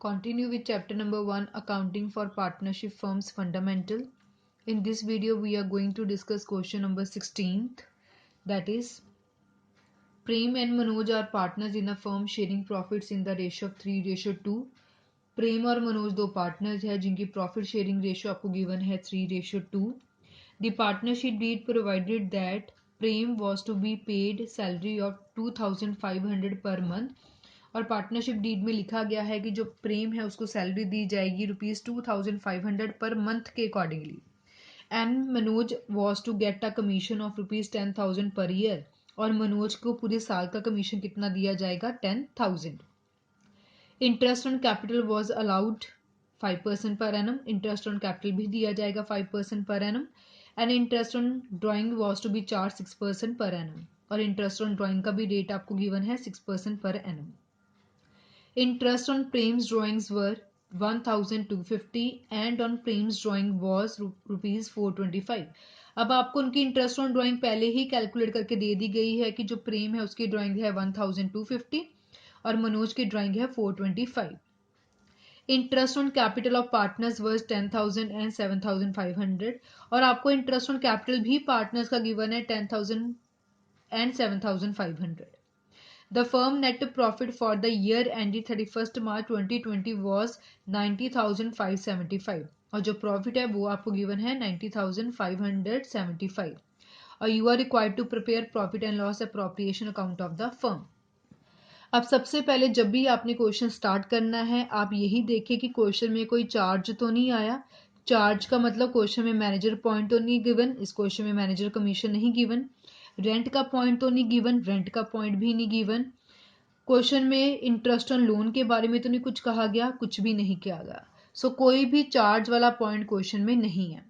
Continue with chapter number 1, Accounting for Partnership Firms Fundamental. In this video, we are going to discuss question number 16th, that is, Prem and Manoj are partners in a firm sharing profits in the ratio of 3:2. प्रेम और मनोज दो partners हैं जिनकी profit sharing ratio आपको given है 3:2. The partnership deed provided that Prem was to be paid salary of 2500 per month, और partnership deed में लिखा गया है कि जो प्रेम है उसको सैलरी दी जाएगी ₹2500 पर मंथ के accordingly, and Manoj was to get a commission of ₹10,000 per year, और मनोज को पूरे साल का कमीशन कितना दिया जाएगा? 10,000. Interest on capital was allowed 5% per annum, interest on capital भी दिया जाएगा 5% per annum, and interest on drawing was to be charge 6% per annum, और इंटरेस्ट ऑन ड्राइंग का भी रेट आपको गिवन है 6% per annum. Interest on Prem's drawings were 1,250 and on Prem's drawing was ₹425. अब आपको उनकी इंटरेस्ट ऑन ड्राइंग पहले ही calculate करके दे दी गई है कि जो प्रेम है उसकी ड्राइंग है 1,250 और मनोज की ड्राइंग है 425. Interest on capital of partners were 10,000 and 7,500, और आपको इंटरेस्ट ऑन कैपिटल भी पार्टनर्स का गिवन है 10,000 and 7,500. The firm net profit for the year ended 31st March 2020 was 90,575, और जो प्रॉफिट है वो आपको गिवन है 90,575, और you are required to prepare profit and loss appropriation account of the firm. अब सबसे पहले जब भी आपने क्वेश्चन स्टार्ट करना है आप यही देखें कि क्वेश्चन में कोई चार्ज तो नहीं आया. चार्ज का मतलब क्वेश्चन में मैनेजर पॉइंट तो नहीं गिवन, इस क्वेश्चन में मैनेजर कमीशन नहीं गिवन. रेंट का पॉइंट तो नहीं गिवन, रेंट का पॉइंट भी नहीं गिवन. क्वेश्चन में इंटरेस्ट ऑन लोन के बारे में तो नहीं कुछ कहा गया, कुछ भी नहीं किया गया. सो कोई भी चार्ज वाला पॉइंट क्वेश्चन में नहीं है.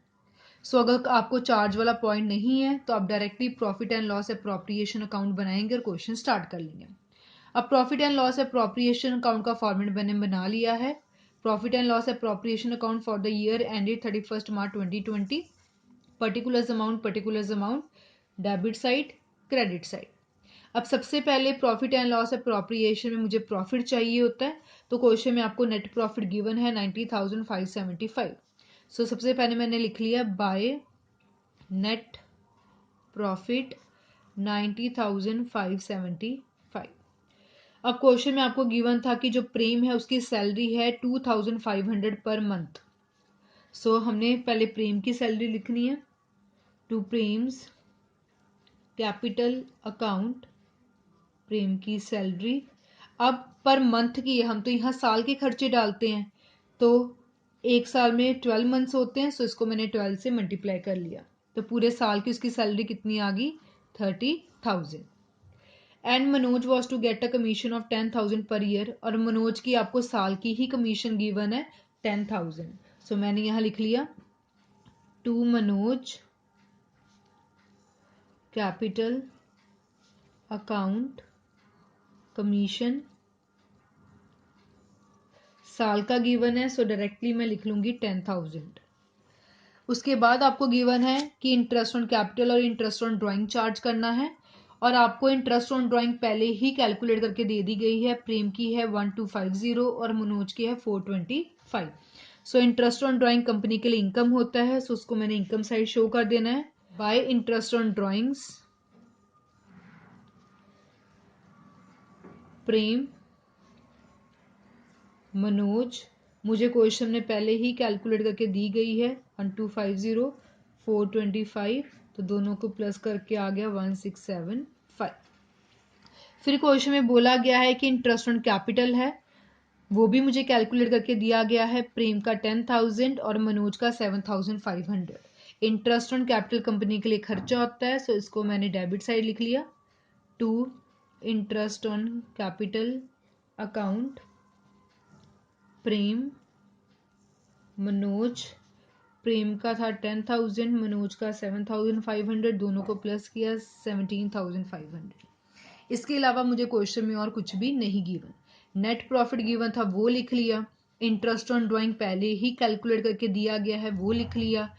सो अगर आपको चार्ज वाला पॉइंट नहीं है तो आप directly profit and loss appropriation account बनाएंगे और क्वेश्चन स्टार्ट कर लेंगे. अब profit and loss appropriation account का फॉर्मेट मैंने बना लिया है. Profit and loss appropriation account for the year ended 31st March 2020. Particulars amount, debit side, credit side. अब सबसे पहले प्रॉफिट एंड लॉस अप्रोप्रिएशन में मुझे प्रॉफिट चाहिए होता है, तो क्वेश्चन में आपको नेट प्रॉफिट गिवन है 90,575. सो सबसे पहले मैंने लिख लिया बाय नेट प्रॉफिट 90,575. अब क्वेश्चन में आपको गिवन था कि जो प्रेम है उसकी सैलरी है 2,500 पर मंथ. सो हमने पहले प्रेम की सैलरी लिखनी है. टू प्रेम्स कैपिटल अकाउंट, प्रेम की सैलरी. अब पर मंथ की हम तो यहाँ साल के खर्चे डालते हैं, तो एक साल में 12 मंथ्स होते हैं, सो इसको मैंने 12 से मल्टीप्लाई कर लिया, तो पूरे साल की उसकी सैलरी कितनी आ गई? 30,000. And Manoj was to get a commission of 10,000 per year, और मनोज की आपको साल की ही कमीशन गिवन है 10,000. सो मैंने यहाँ लिख लिया to Manoj capital account commission, साल का गिवन है सो डायरेक्टली मैं लिख लूंगी 10,000. उसके बाद आपको गिवन है कि इंटरेस्ट ऑन कैपिटल और इंटरेस्ट ऑन ड्राइंग चार्ज करना है, और आपको इंटरेस्ट ऑन ड्राइंग पहले ही कैलकुलेट करके दे दी गई है. प्रेम की है 1250 और मनोज की है 425. So interest on drawing company के लिए इनकम होता है, सो उसको मैंने इनकम साइड शो कर देना है. बाय इंटरेस्ट ऑन ड्राइंग्स प्रेम मनोज, मुझे क्वेश्चन में पहले ही कैलकुलेट करके दी गई है 1250 425, तो दोनों को प्लस करके आ गया 1675. फिर क्वेश्चन में बोला गया है कि इंटरेस्ट ऑन कैपिटल है, वो भी मुझे कैलकुलेट करके दिया गया है. प्रेम का 10,000 और मनोज का 7,500. इंटरेस्ट ऑन कैपिटल कंपनी के लिए खर्चा होता है, सो इसको मैंने डेबिट साइड लिख लिया. To interest on capital account Prem Manoj, Prem का था 10,000, मनोज का 7,500, दोनों को प्लस किया 17,500. इसके अलावा मुझे क्वेश्चन में और कुछ भी नहीं गिवन. नेट प्रॉफिट गिवन था वो लिख लिया. इंटरेस्ट ऑन ड्राइंग पहले ही कैलकुलेट करके दिया गया है वो लिख लिया.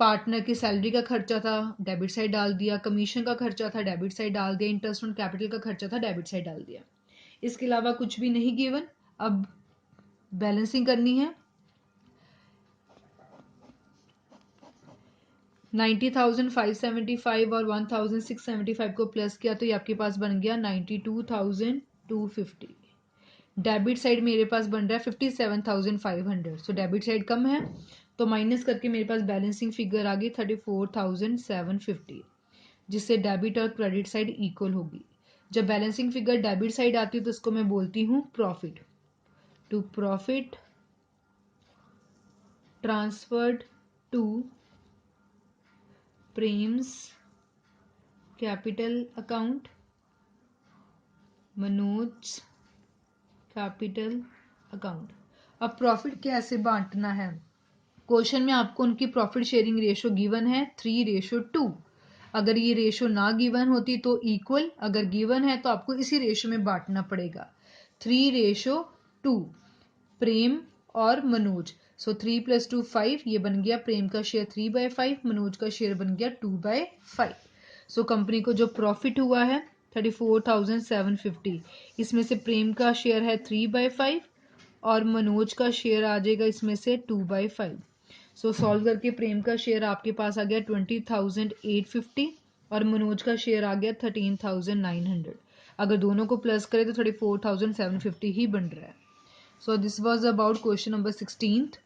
पार्टनर की सैलरी का खर्चा था डेबिट साइड डाल दिया, कमीशन का खर्चा था डेबिट साइड डाल दिया, इंटरेस्ट ऑन कैपिटल का खर्चा था डेबिट साइड डाल दिया. इसके अलावा कुछ भी नहीं गिवन. अब बैलेंसिंग करनी है। 90,575 और 1,675 को प्लस किया तो ये आपके पास बन गया 92,250। डेबिट साइड मेरे पास बन रहा है 57,500। सो डेबिट साइड कम है तो माइनस करके मेरे पास बैलेंसिंग फिगर आ गई 34,750, जिससे डेबिट और क्रेडिट साइड इक्वल होगी। जब बैलेंसिंग फिगर डेबिट साइड आती है तो इसको मैं बोलती हूँ profit. To profit transferred to Prem's capital account, Manoj capital account. अब प्रॉफिट कैसे बांटना है? क्वेश्चन में आपको उनकी प्रॉफिट शेयरिंग रेशो गिवन है 3:2। अगर ये रेशो ना गिवन होती तो इक्वल, अगर गिवन है तो आपको इसी रेशो में बांटना पड़ेगा 3:2 प्रेम और मनोज। सो 3 + 2 5, ये बन गया प्रेम का शेयर 3/5, मनोज का शेयर बन गया 2/5। सो कंपनी को जो प्रॉफिट हुआ है 34,750, इसमें से प्रेम का शेयर है 3/5 और मनोज का शेयर आ जाएगा इसमें से 2/5। सो सॉल्व करके प्रेम का शेयर आपके पास आ गया 20,850 और मनोज का शेयर आ गया 13,900। अगर दोनों को प्लस करें तो 34,750 ही बन रहा है। So this was about question number 16।